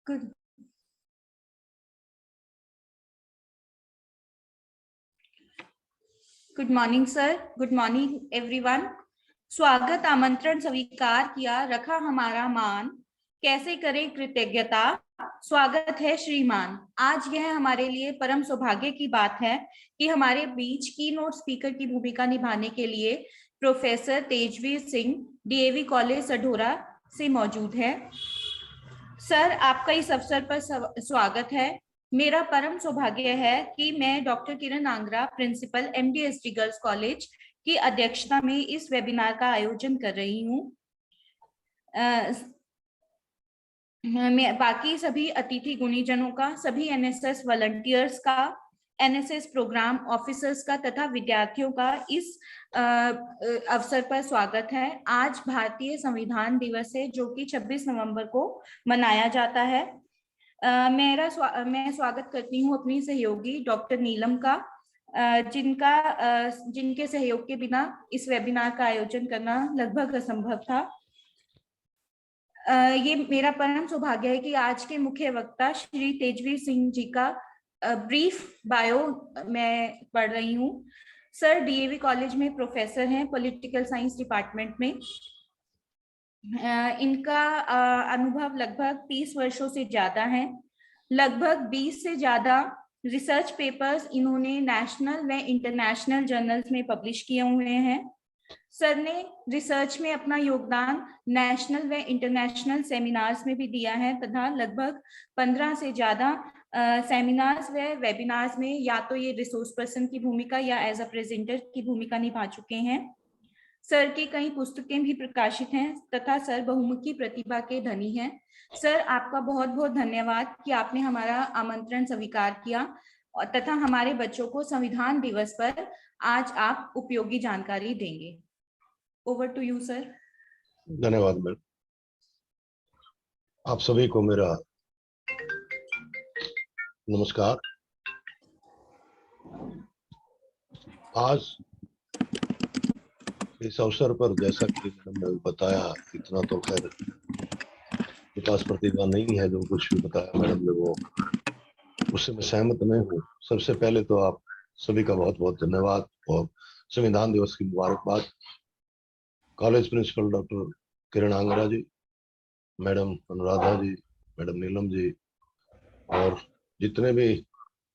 Good. Good morning sir, good morning everyone. स्वागत, आमंत्रण स्वीकार किया, रखा हमारा मान, कैसे करें कृतज्ञता, स्वागत है श्रीमान। आज यह हमारे लिए परम सौभाग्य की बात है कि हमारे बीच की नोट स्पीकर की भूमिका निभाने के लिए professor Tejveer Singh DAV college Sadhaura से मौजूद है। सर, आपका इस अवसर पर स्वागत है। मेरा परम सौभाग्य है कि मैं डॉक्टर किरण आंगरा, प्रिंसिपल एमडीएसटी गर्ल्स कॉलेज की अध्यक्षता में इस वेबिनार का आयोजन कर रही हूँ। मैं बाकी सभी अतिथि गुणीजनों का, सभी एनएसएस वॉलंटियर्स का, एनएसएस प्रोग्राम ऑफिसर्स का तथा विद्यार्थियों का इस अवसर पर स्वागत है। आज भारतीय संविधान दिवस है जो कि 26 नवंबर को मनाया जाता है। मैं स्वागत करती हूँ अपनी सहयोगी डॉक्टर नीलम का, जिनके सहयोग के बिना इस वेबिनार का आयोजन करना लगभग असंभव था। ये मेरा परम सौभाग्य है कि आज के मुख्य वक्ता श्री तेजवीर सिंह जी का ब्रीफ बायो मैं पढ़ रही हूँ। सर डीएवी कॉलेज में प्रोफेसर हैं पॉलिटिकल साइंस डिपार्टमेंट में। इनका अनुभव लगभग 30 वर्षों से ज्यादा है। लगभग 20 से ज्यादा रिसर्च पेपर्स इन्होंने नेशनल व इंटरनेशनल जर्नल्स में पब्लिश किए हुए हैं। सर ने रिसर्च में अपना योगदान नेशनल व इंटरनेशनल सेमिनार्स में भी दिया है तथा लगभग 15 से ज्यादा सेमिनार्स व वेबिनार्स में या तो ये रिसोर्स पर्सन की भूमिका या एज अ प्रेजेंटर की भूमिका निभा चुके हैं। सर की कई पुस्तकें भी प्रकाशित हैं तथा सर बहुमुखी प्रतिभा के धनी हैं। सर, आपका बहुत बहुत धन्यवाद कि आपने हमारा आमंत्रण स्वीकार किया और तथा हमारे बच्चों को संविधान दिवस पर आज आप उपयोगी जानकारी देंगे। Over to you sir. धन्यवाद मैम। आप सभी को मेरा नमस्कार। आज इस अवसर पर जैसा कि मैडम ने बताया, इतना तो खैर विकास प्रतिभा नहीं है जो कुछ भी बताया मैडम ने, वो उससे मैं सहमत नहीं हूँ। सबसे पहले तो आप सभी का बहुत बहुत धन्यवाद और संविधान दिवस की मुबारकबाद। College principal doctor Kiran Angra जी, मैडम अनुराधा जी, मैडम नीलम जी और जितने भी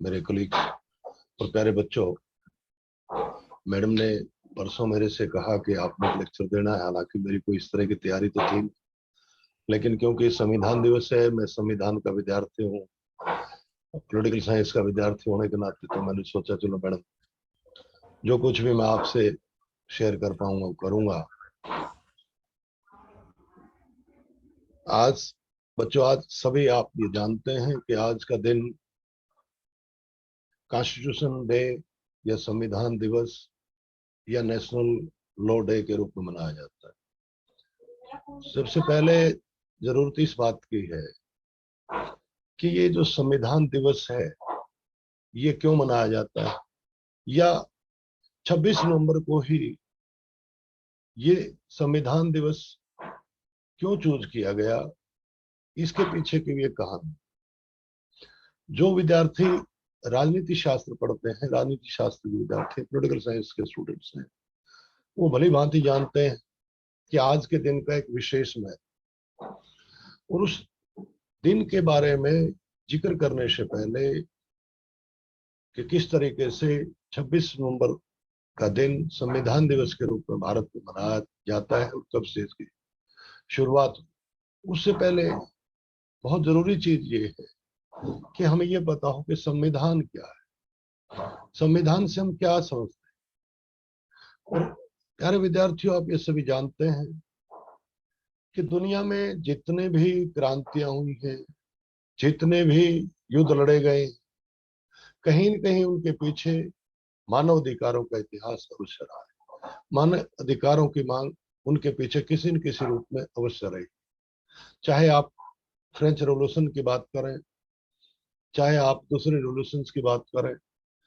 मेरे कलीग्स और प्यारे बच्चों, मैडम ने परसों मेरे से कहा कि आपने लेक्चर देना है। हालांकि मेरी कोई इस तरह की तैयारी तो थी, लेकिन क्योंकि संविधान दिवस है, मैं संविधान का विद्यार्थी हूँ, पॉलिटिकल साइंस का विद्यार्थी होने के नाते तो मैंने सोचा चलो मैडम जो कुछ भी मैं आपसे शेयर कर पाऊंगा करूंगा। आज बच्चों, आज सभी आप ये जानते हैं कि आज का दिन कॉन्स्टिट्यूशन डे या संविधान दिवस या नेशनल लॉ डे के रूप में मनाया जाता है। सबसे पहले जरूरत इस बात की है कि ये जो संविधान दिवस है ये क्यों मनाया जाता है, या 26 नवंबर को ही ये संविधान दिवस क्यों चूज किया गया, इसके पीछे की भी एक कहानी। जो विद्यार्थी राजनीति शास्त्र पढ़ते हैं, राजनीति शास्त्र के विद्यार्थी, पॉलिटिकल साइंस के स्टूडेंट्स हैं, वो भली भांति जानते हैं कि आज के दिन का एक विशेष महत्व, और उस दिन के बारे में जिक्र करने से पहले कि किस तरीके से 26 नवंबर का दिन संविधान दिवस के रूप में भारत में मनाया जाता है और कब से इसकी शुरुआत, उससे पहले बहुत जरूरी चीज ये है कि हमें ये पता हो कि संविधान क्या है, संविधान से हम क्या समझते हैं। और प्यारे विद्यार्थियों, आप ये सभी जानते हैं कि दुनिया में जितने भी क्रांतियां हुई हैं, जितने भी युद्ध लड़े गए, कहीं न कहीं उनके पीछे मानव अधिकारों का इतिहास अवश्य रहा है। मानव अधिकारों की मांग उनके पीछे किसी न किसी रूप में अवश्य रही। चाहे आप फ्रेंच रेवोल्यूशन की बात करें, चाहे आप दूसरे रेवोल्यूशन की बात करें,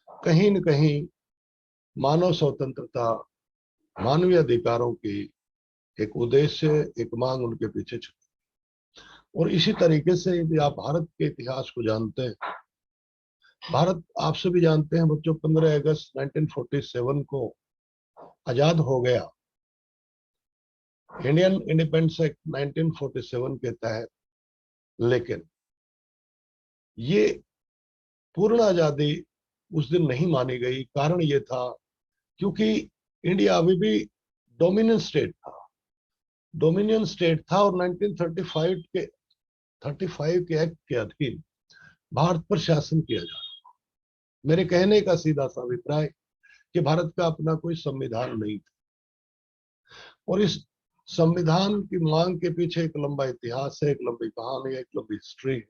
कहीं न कहीं मानव स्वतंत्रता, मानवीय अधिकारों की एक उद्देश्य, एक मांग उनके पीछे छुपी। और इसी तरीके से यदि आप भारत के इतिहास को जानते हैं, भारत आप सभी जानते हैं बच्चों 15 अगस्त 1947 को आजाद हो गया। इंडियन इंडिपेंडेंस एक्ट 1947 के तहत, लेकिन ये पूर्ण आजादी उस दिन नहीं मानी गई। कारण ये था क्योंकि इंडिया अभी भी डोमिनियन स्टेट था, और 1935 के एक्ट के अधीन भारत पर शासन किया जा रहा। मेरे कहने का सीधा सा अभिप्राय कि भारत का अपना कोई संविधान नहीं था, और इस संविधान की मांग के पीछे एक लंबा इतिहास है, एक लंबी कहानी है, एक लंबी हिस्ट्री है।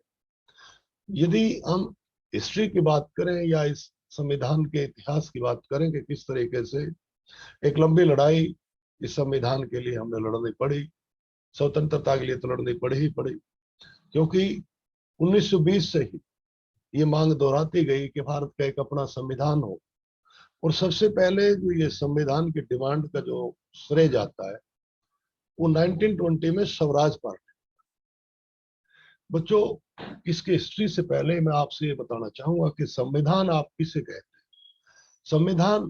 यदि हम हिस्ट्री की बात करें या इस संविधान के इतिहास की बात करें कि किस तरीके से एक लंबी लड़ाई इस संविधान के लिए हमें लड़नी पड़ी, स्वतंत्रता के लिए तो लड़नी पड़ी ही पड़ी, क्योंकि 1920 से ही ये मांग दोहराती गई कि भारत का एक अपना संविधान हो। और सबसे पहले जो ये संविधान की डिमांड का जो श्रेय जाता है वो 1920 में स्वराज पार्टी। बच्चों, इसकी हिस्ट्री से पहले मैं आपसे ये बताना चाहूंगा कि संविधान आप किसे कहते हैं। संविधान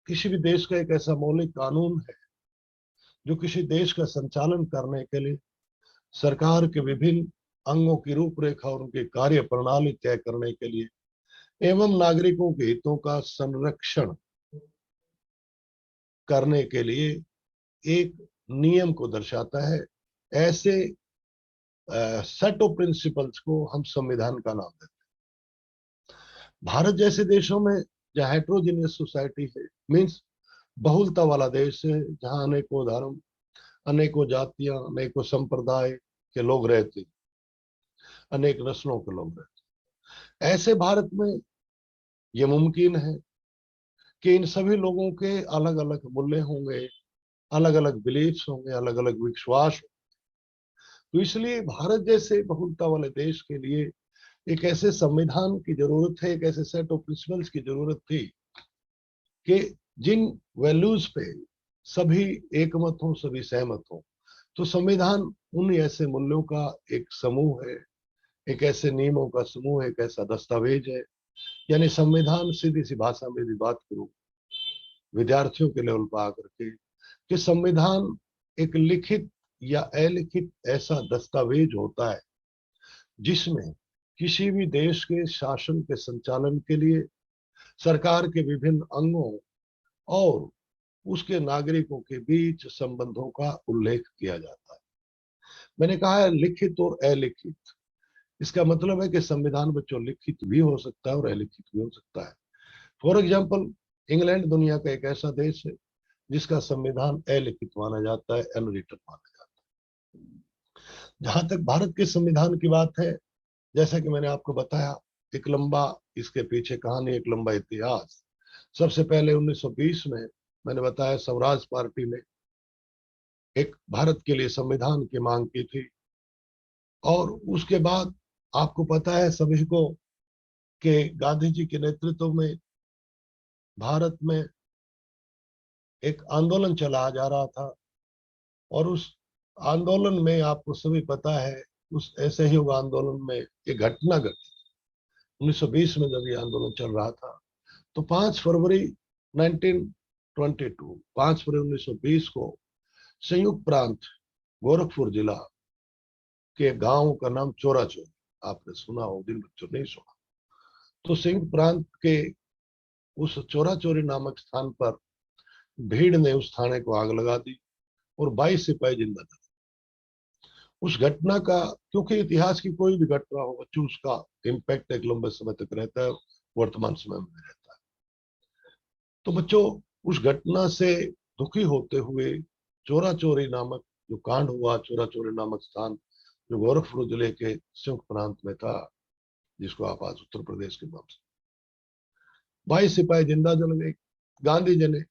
किसी भी देश का एक ऐसा मौलिक कानून है जो किसी देश का संचालन करने के लिए सरकार के विभिन्न अंगों की रूपरेखा और उनकी कार्य प्रणाली तय करने के लिए एवं नागरिकों के हितों का संरक्षण करने के लिए एक नियम को दर्शाता है। ऐसे सेट ऑफ प्रिंसिपल्स को हम संविधान का नाम देते हैं। भारत जैसे देशों में जहाँ हेट्रोजीनियस सोसाइटी है, मीन्स बहुलता वाला देश है, जहाँ अनेकों धर्म, अनेकों जातियां, अनेकों संप्रदाय के लोग रहते, अनेक नस्लों के लोग रहते, ऐसे भारत में यह मुमकिन है कि इन सभी लोगों के अलग अलग मूल्य होंगे, अलग अलग बिलीफ्स होंगे, अलग अलग विश्वास। तो इसलिए भारत जैसे बहुलता वाले देश के लिए एक ऐसे संविधान की जरूरत है, एक ऐसे सेट ऑफ प्रिंसिपल्स की जरूरत थी कि जिन वैल्यूज पे सभी एकमत हो, सभी सहमत हो। तो संविधान उन ऐसे मूल्यों का एक समूह है, एक ऐसे नियमों का समूह है, एक ऐसा दस्तावेज है। यानी संविधान, सीधी सी भाषा में भी बात करूं विद्यार्थियों के लेवल पर आकर के, कि संविधान एक लिखित या अलिखित ऐसा दस्तावेज होता है जिसमें किसी भी देश के शासन के संचालन के लिए सरकार के विभिन्न अंगों और उसके नागरिकों के बीच संबंधों का उल्लेख किया जाता है। मैंने कहा है लिखित और अलिखित। इसका मतलब है कि संविधान बच्चों लिखित भी हो सकता है और अलिखित भी हो सकता है। फॉर एग्जाम्पल, इंग्लैंड दुनिया का एक ऐसा देश है जिसका संविधान अलिखित माना जाता है, अनरिटन माना जाता है। जहां तक भारत के संविधान की बात है, जैसा कि मैंने आपको बताया, एक लंबा इसके पीछे कहानी, एक लंबा इतिहास। सबसे पहले 1920 में मैंने बताया स्वराज पार्टी ने एक भारत के लिए संविधान की मांग की थी, और उसके बाद आपको पता है सभी को कि गांधी जी के नेतृत्व में भारत में एक आंदोलन चला जा रहा था, और उस आंदोलन में आपको सभी पता है, उस असहयोग आंदोलन में एक घटना घटी 1920 में जब ये आंदोलन चल रहा था। तो 5 फरवरी 1922, 5 फरवरी 1920 को संयुक्त प्रांत गोरखपुर जिला के गांव का नाम चोराचोरी, आपने सुना हो, दिन बच्चों नहीं सुना। तो संयुक्त प्रांत के उस चोराचोरी नामक स्थान पर भीड़ ने उस थाने को आग लगा दी और 22 सिपाही जिंदा थे। उस घटना का, क्योंकि इतिहास की कोई भी घटना हो बच्चों, उसका इम्पैक्ट एक लंबे समय तक रहता है, वर्तमान समय में रहता है। तो बच्चों, उस घटना से दुखी होते हुए चोरा चोरी नामक जो कांड हुआ, चोरा चोरी नामक स्थान जो गोरखपुर जिले के संयुक्त प्रांत में था, जिसको आप आज उत्तर प्रदेश के नाम से, 22 सिपाही जिंदा जल गए। गांधी जी ने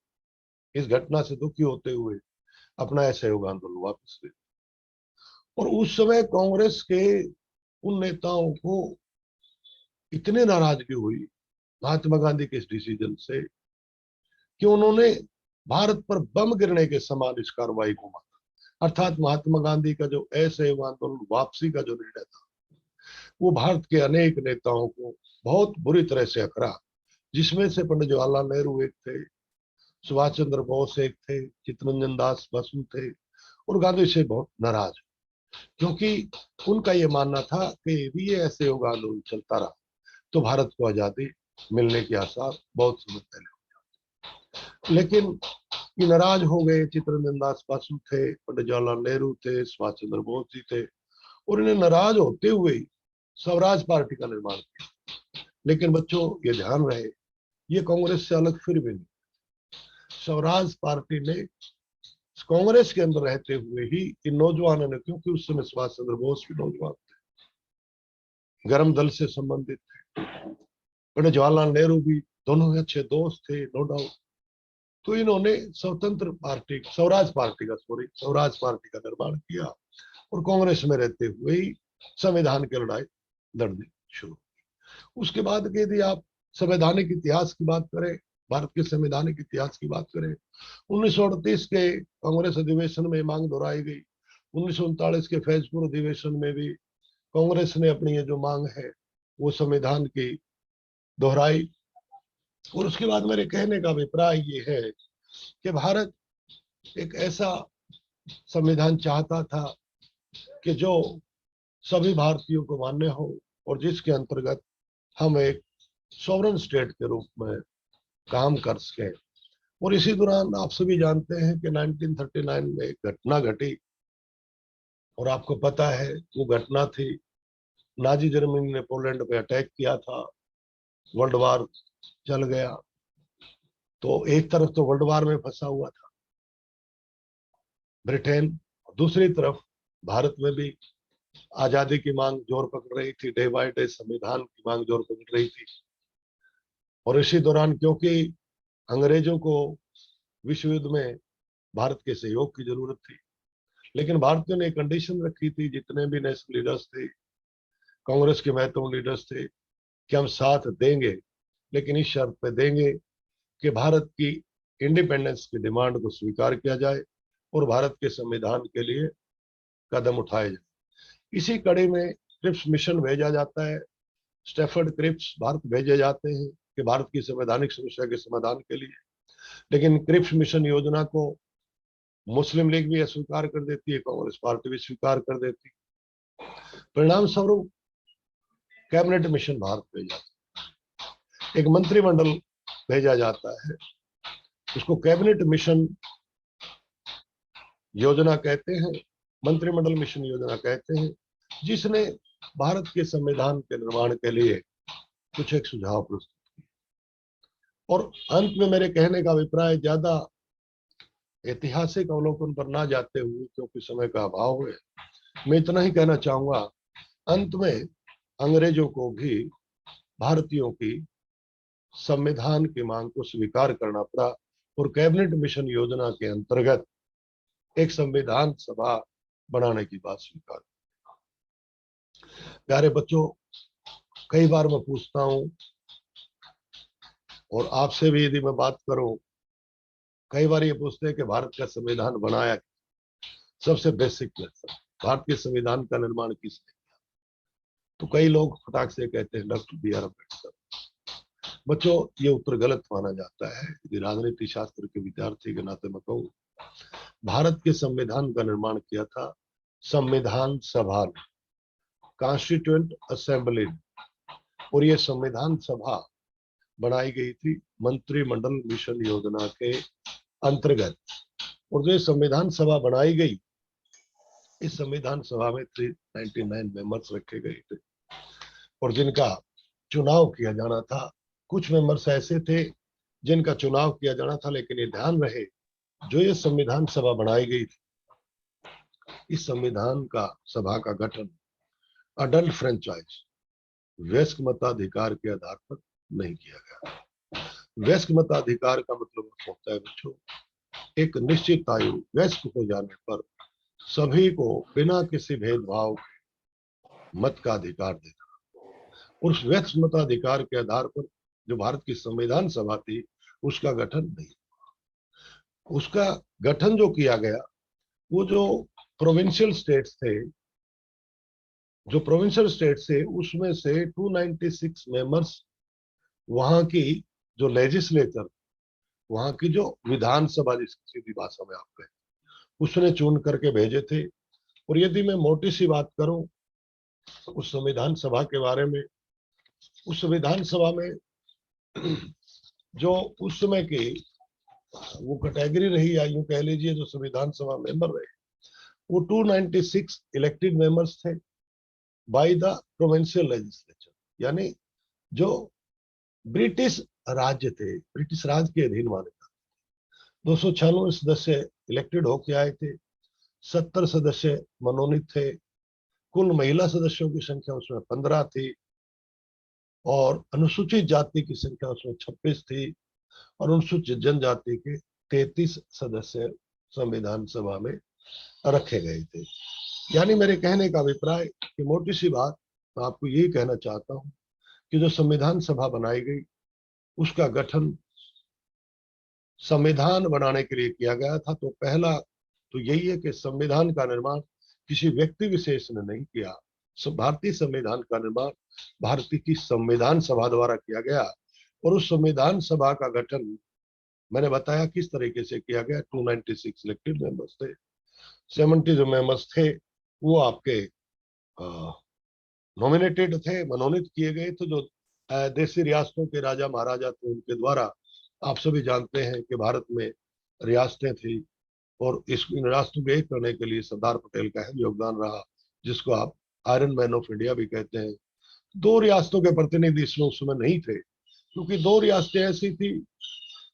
इस घटना से दुखी होते हुए अपना असहयोग आंदोलन वापस ले, और उस समय कांग्रेस के उन नेताओं को इतनी नाराजगी हुई महात्मा गांधी के इस डिसीजन से कि उन्होंने भारत पर बम गिरने के समान इस कार्रवाई को माना। अर्थात महात्मा गांधी का जो असहयोग आंदोलन वापसी का जो निर्णय था, वो भारत के अनेक नेताओं को बहुत बुरी तरह से अखरा, जिसमें से पंडित जवाहरलाल नेहरू एक थे, सुभाष चंद्र बोस एक थे, चित्तरंजन दास बसु थे, और गांधी से बहुत नाराज, क्योंकि उनका ये मानना था कि यदि ये असहयोग आंदोलन चलता रहा तो भारत को आजादी मिलने के आसार बहुत समय पहले। लेकिन ये नाराज हो गए। चित्तरंजन दास बसु थे, पंडित जवाहरलाल नेहरू थे, सुभाष चंद्र बोस जी थे, और इन्हें नाराज होते हुए स्वराज पार्टी का निर्माण किया। लेकिन बच्चों ये ध्यान रहे, ये कांग्रेस से अलग फिर भी नहीं। स्वराज पार्टी ने कांग्रेस के अंदर रहते हुए ही इन नौजवानों ने, क्योंकि उस समय सुभाष चंद्र बोस भी नौजवान थे, गर्म दल से संबंधित थे, पंडित जवाहरलाल नेहरू भी, दोनों अच्छे दोस्त थे नो डाउट, तो इन्होंने स्वराज पार्टी का निर्माण किया और कांग्रेस में रहते हुए ही संविधान की लड़ाई लड़नी शुरू। उसके बाद यदि आप संवैधानिक इतिहास की बात करें, भारत के संवैधानिक इतिहास की बात करें, 1938 के कांग्रेस अधिवेशन में मांग दोहराई गई। 1939 के फैजपुर अधिवेशन में भी कांग्रेस ने अपनी ये जो मांग है वो संविधान की दोहराई। और उसके बाद मेरे कहने का अभिप्राय ये है कि भारत एक ऐसा संविधान चाहता था कि जो सभी भारतीयों को मान्य हो और जिसके अंतर्गत हम एक सॉवरन स्टेट के रूप में काम कर सके। और इसी दौरान आप सभी जानते हैं कि 1939 में एक घटना घटी, और आपको पता है वो घटना थी, नाजी जर्मनी ने पोलैंड पे अटैक किया था, वर्ल्ड वार चल गया। तो एक तरफ तो वर्ल्ड वार में फंसा हुआ था ब्रिटेन, दूसरी तरफ भारत में भी आजादी की मांग जोर पकड़ रही थी, डे बाय डे संविधान की मांग जोर पकड़ रही थी। और इसी दौरान क्योंकि अंग्रेजों को विश्व युद्ध में भारत के सहयोग की जरूरत थी, लेकिन भारतीयों ने एक कंडीशन रखी थी, जितने भी नेशनल लीडर्स थे, कांग्रेस के महत्वपूर्ण लीडर्स थे, कि हम साथ देंगे, लेकिन इस शर्त पे देंगे कि भारत की इंडिपेंडेंस की डिमांड को स्वीकार किया जाए और भारत के संविधान के लिए कदम उठाए जाए। इसी कड़ी में क्रिप्स मिशन भेजा जाता है, स्टैफर्ड क्रिप्स भारत भेजे जाते हैं कि भारत की संवैधानिक समस्या के समाधान के लिए। लेकिन क्रिप्स मिशन योजना को मुस्लिम लीग भी अस्वीकार कर देती है, कांग्रेस पार्टी भी स्वीकार कर देती है। परिणाम स्वरूप कैबिनेट मिशन भारत भेजा जाता है, एक मंत्रिमंडल भेजा जाता है, उसको कैबिनेट मिशन योजना कहते हैं, मंत्रिमंडल मिशन योजना कहते हैं, जिसने भारत के संविधान के निर्माण के लिए कुछ एक सुझाव प्रस्तुत किए। और अंत में मेरे कहने का अभिप्राय ज्यादा ऐतिहासिक अवलोकन पर ना जाते हुए, क्योंकि समय का अभाव है, मैं इतना ही कहना चाहूंगा, अंत में अंग्रेजों को भी भारतीयों की संविधान की मांग को स्वीकार करना पड़ा और कैबिनेट मिशन योजना के अंतर्गत एक संविधान सभा बनाने की बात स्वीकार। प्यारे बच्चों, कई बार मैं पूछता हूं, और आपसे भी यदि मैं बात करूं, कई बार ये पूछते हैं कि भारत का संविधान बनाया, सबसे बेसिक क्वेश्चन, भारत के संविधान का निर्माण किसने किया? तो कई लोग फटाक से कहते हैं डॉक्टर बी.आर. अम्बेडकर। बच्चों, ये उत्तर गलत माना जाता है। यदि राजनीति शास्त्र के विद्यार्थी के नाते मैं कहूँ, भारत के संविधान का निर्माण किया था संविधान सभा ने, कॉन्स्टिट्यूएंट असेंबली ने, और ये संविधान सभा बनाई गई थी मंत्रिमंडल मिशन योजना के अंतर्गत। और जो संविधान सभा बनाई गई, इस संविधान सभा में 399 मेंबर्स रखे गए थे और जिनका चुनाव किया जाना था। कुछ मेंबर्स ऐसे थे जिनका चुनाव किया जाना था, लेकिन ये ध्यान रहे, जो ये संविधान सभा बनाई गई थी, इस संविधान का सभा का गठन अडल्ट फ्रेंचाइज, वयस्क मताधिकार के आधार पर नहीं किया गया। वयस्क मताधिकार का मतलब होता है बच्चों, एक निश्चित आयु, वयस्क हो जाने पर सभी को बिना किसी भेदभाव के मत का अधिकार देना। और उस वयस्क मताधिकार के आधार पर जो भारत की संविधान सभा थी, उसका गठन नहीं। उसका गठन जो किया गया, वो जो प्रोविंशियल स्टेट्स थे, जो प्रोविंशियल स्टेट्स थे उसमें से 296 मेंबर्स वहां की जो लेजिस्लेचर, वहां की जो विधानसभा जिसकी सीधी भाषा में आप कहें, उसने चुन करके भेजे थे। और यदि मैं मोटी सी बात करूं उस संविधान सभा के बारे में, उस संविधान सभा में जो उस समय की वो कैटेगरी रही, या यूं कह लीजिए जो संविधान सभा मेंबर रहे, वो 296 इलेक्टेड मेंबर्स थे बाय द प्रोविंशियल लेजिस्लेचर, यानी जो ब्रिटिश राज्य थे, ब्रिटिश राज के अधीन माने जाते। 296 सदस्य इलेक्टेड होके आए थे, 70 सदस्य मनोनीत थे, कुल महिला सदस्यों की संख्या उसमें 15 थी, और अनुसूचित जाति की संख्या उसमें 26 थी, और अनुसूचित जनजाति के 33 सदस्य संविधान सभा में रखे गए थे। यानी मेरे कहने का अभिप्राय कि मोटी सी बात मैं आपको यही कहना चाहता हूं कि जो संविधान सभा बनाई गई उसका गठन संविधान बनाने के लिए किया गया था। तो पहला तो यही है कि संविधान का निर्माण किसी व्यक्ति विशेष ने नहीं किया, भारतीय संविधान का निर्माण भारतीय की संविधान सभा द्वारा किया गया। और उस संविधान सभा का गठन मैंने बताया किस तरीके से किया गया। 296 इलेक्टेड मेंबर्स थे, 70 जो मेंबर्स थे वो आपके नॉमिनेटेड थे, मनोनीत किए गए थे, जो देशी रियासतों के राजा महाराजा थे उनके द्वारा। आप सभी जानते हैं कि भारत में रियासतें थी, और इस रियासतों को एक करने के लिए सरदार पटेल का अहम योगदान रहा, जिसको आप आयरन मैन ऑफ इंडिया भी कहते हैं। दो रियासतों के प्रतिनिधि इसमें उस समय नहीं थे, क्योंकि दो रियासतें ऐसी थी,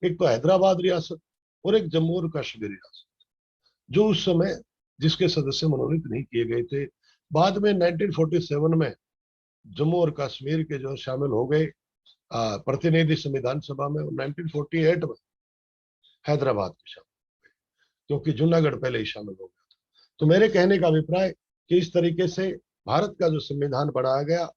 एक तो हैदराबाद रियासत और एक जम्मू और कश्मीर रियासत, जो उस समय जिसके सदस्य मनोनीत नहीं किए गए थे। बाद में 1947 में जम्मू और कश्मीर के जो शामिल हो गए प्रतिनिधि संविधान सभा में, और 1948 में हैदराबाद के शामिल, क्योंकि जूनागढ़ पहले ही शामिल हो गया था। तो मेरे कहने का अभिप्राय कि इस तरीके से भारत का जो संविधान बनाया गया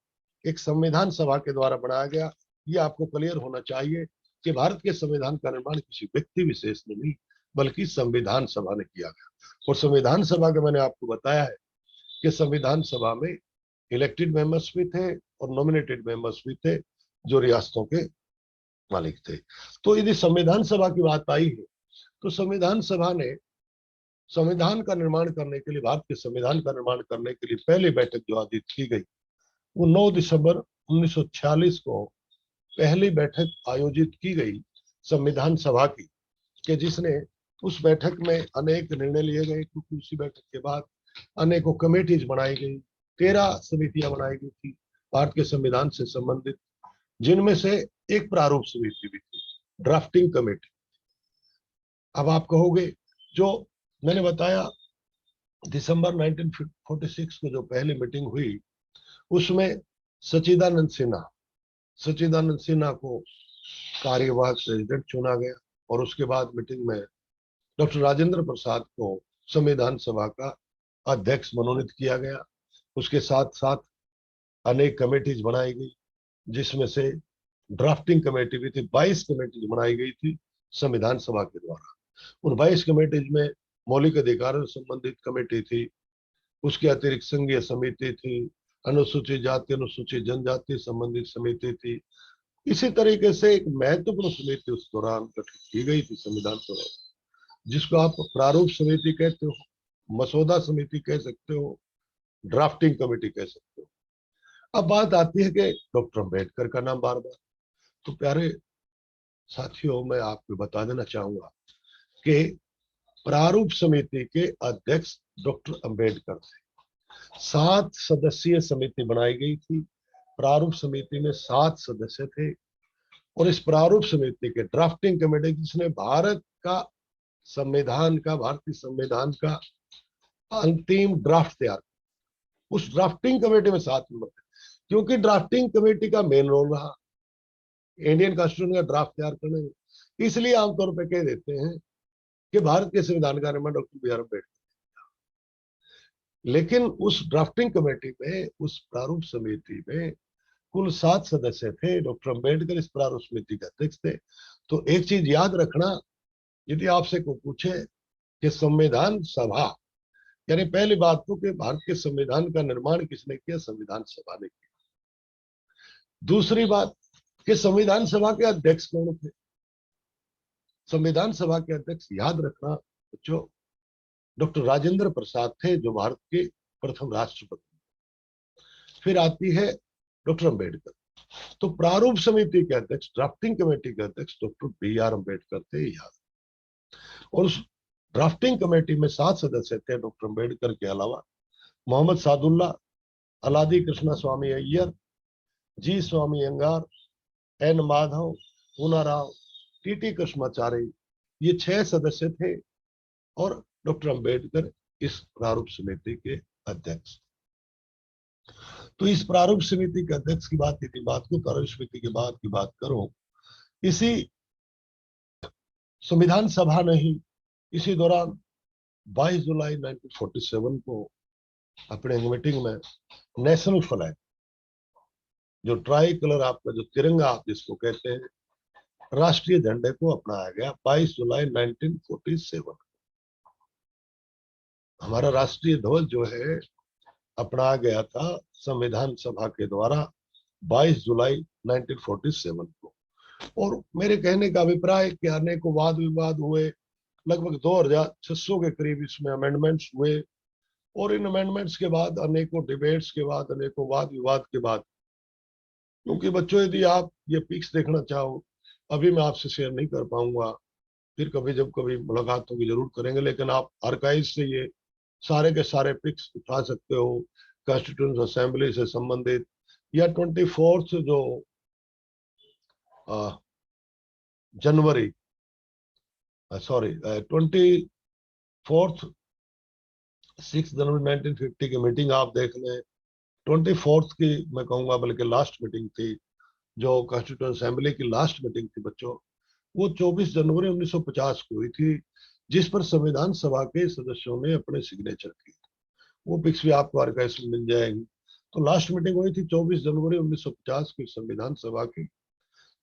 एक संविधान सभा के द्वारा बनाया गया। ये आपको क्लियर होना चाहिए कि भारत के संविधान का निर्माण किसी व्यक्ति विशेष ने नहीं बल्कि संविधान सभा ने किया गया। और संविधान सभा का मैंने आपको बताया है कि संविधान सभा में इलेक्टेड मेंबर्स भी थे और नॉमिनेटेड मेंबर्स भी थे, जो रियासतों के मालिक थे। तो यदि संविधान सभा की बात आई है तो संविधान सभा ने संविधान का निर्माण करने के लिए, भारत के संविधान का निर्माण करने के लिए पहली बैठक जो आयोजित की गई वो 9 दिसंबर 1946 को पहली बैठक आयोजित की गई संविधान सभा की, कि जिसने उस बैठक में अनेक निर्णय लिए गए, क्योंकि उसी बैठक के बाद अनेकों कमेटीज बनाई गई, 13 समितियां बनाई गई थी भारत के संविधान से संबंधित, जिनमें से एक प्रारूप समिति भी थी, ड्राफ्टिंग कमेटी। अब आप कहोगे जो मैंने बताया दिसंबर 1946 को जो पहली मीटिंग हुई उसमें सच्चिदानंद सिन्हा को कार्यवाहक प्रेसिडेंट चुना गया, और उसके बाद मीटिंग में डॉक्टर राजेंद्र प्रसाद को संविधान सभा का अध्यक्ष मनोनीत किया गया। उसके साथ साथ अनेक कमेटीज बनाई गई, जिसमें से ड्राफ्टिंग कमेटी भी थी। 22 कमेटीज बनाई गई थी संविधान सभा के द्वारा। उन 22 कमेटीज में मौलिक अधिकारों से संबंधित कमेटी थी, उसके अतिरिक्त संघीय समिति थी, अनुसूचित जाति अनुसूचित जनजाति संबंधित समिति थी। इसी तरीके से एक महत्वपूर्ण समिति उस दौरान गठित की गई थी संविधान सभा, जिसको आप प्रारूप समिति कहते हो, मसौदा समिति कह सकते हो, ड्राफ्टिंग कमेटी कह सकते हो। अब बात आती है कि डॉक्टर अम्बेडकर का नाम बार बार, तो प्यारे साथियों मैं आपको बता देना चाहूंगा कि प्रारूप समिति के अध्यक्ष डॉक्टर अम्बेडकर थे। 7 सदस्यीय समिति बनाई गई थी, प्रारूप समिति में 7 सदस्य थे, और इस प्रारूप समिति के ड्राफ्टिंग कमेटी, जिसने भारत का संविधान का, भारतीय संविधान का अंतिम ड्राफ्ट तैयार, उस ड्राफ्टिंग कमेटी में 7 मेंबर थे, क्योंकि ड्राफ्टिंग कमेटी का मेन रोल रहा इंडियन कॉन्स्टिट्यूशन का ड्राफ्ट तैयार करने में। इसलिए आमतौर पर कह देते हैं कि भारत के संविधान का निर्माण डॉक्टर बी आर अम्बेडकर। लेकिन उस ड्राफ्टिंग कमेटी में, उस प्रारूप समिति में कुल 7 सदस्य थे। डॉक्टर अम्बेडकर इस प्रारूप समिति के अध्यक्ष थे। तो एक चीज याद रखना, यदि आपसे कोई पूछे कि संविधान सभा यानी पहली बात तो कि भारत के संविधान का निर्माण किसने किया? संविधान सभा ने किया। दूसरी बात कि संविधान सभा के अध्यक्ष कौन थे? संविधान सभा के अध्यक्ष, याद रखना बच्चों, डॉक्टर राजेंद्र प्रसाद थे, जो भारत के प्रथम राष्ट्रपति। फिर आती है डॉक्टर अंबेडकर। तो प्रारूप समिति के अध्यक्ष, ड्राफ्टिंग कमेटी के अध्यक्ष डॉक्टर BR अम्बेडकर थे, याद। और उस ड्राफ्टिंग कमेटी में 7 सदस्य थे डॉक्टर अम्बेडकर के अलावा: मोहम्मद सादुल्ला, अलादी कृष्णा स्वामी अय्यर, जी स्वामी अंगार, N माधव, पूना राव, TT कृष्णाचार्य, ये 6 सदस्य थे और डॉक्टर अम्बेडकर इस प्रारूप समिति के अध्यक्ष। तो इस प्रारूप समिति के अध्यक्ष की बात, यदि बात को प्रारूप समिति के बाद की बात करूं, इसी संविधान सभा ने ही इसी दौरान 22 जुलाई 1947 को अपने मीटिंग में नेशनल फ्लैग, जो ट्राई कलर आपका जो तिरंगा आप जिसको कहते हैं, राष्ट्रीय झंडे को अपनाया गया 22 जुलाई 1947। हमारा राष्ट्रीय ध्वज जो है अपनाया गया था संविधान सभा के द्वारा 22 जुलाई 1947 को। और मेरे कहने का अभिप्राय कि अनेक वाद विवाद हुए, लगभग 2600 के करीब इसमें अमेंडमेंट्स हुए, और इन अमेंडमेंट्स के बाद, अनेकों डिबेट्स के बाद, अनेकों वाद विवाद के बाद, क्योंकि बच्चों यदि आप ये पिक्स देखना चाहो, अभी मैं आपसे शेयर नहीं कर पाऊंगा, फिर कभी जब कभी मुलाकात होगी जरूर करेंगे, लेकिन आप आर्काइव से ये सारे के सारे पिक्स उठा सकते हो, कॉन्स्टिट्यूंट असेंबली से संबंधित, या 24 जो जनवरी, सॉरी 24 6 जनवरी 1950 की मीटिंग आप देख लें। 24 की मैं कहूंगा बल्कि लास्ट मीटिंग थी, जो कॉन्स्टिट्यूंट असेंबली की लास्ट मीटिंग थी बच्चों, वो 24 जनवरी 1950 को हुई थी, जिस पर संविधान सभा के सदस्यों ने अपने सिग्नेचर किए। वो पिक्स भी आपको आर्काइव्स में मिल जाएंगी। तो लास्ट मीटिंग हुई थी 24 जनवरी 1950 की संविधान सभा की,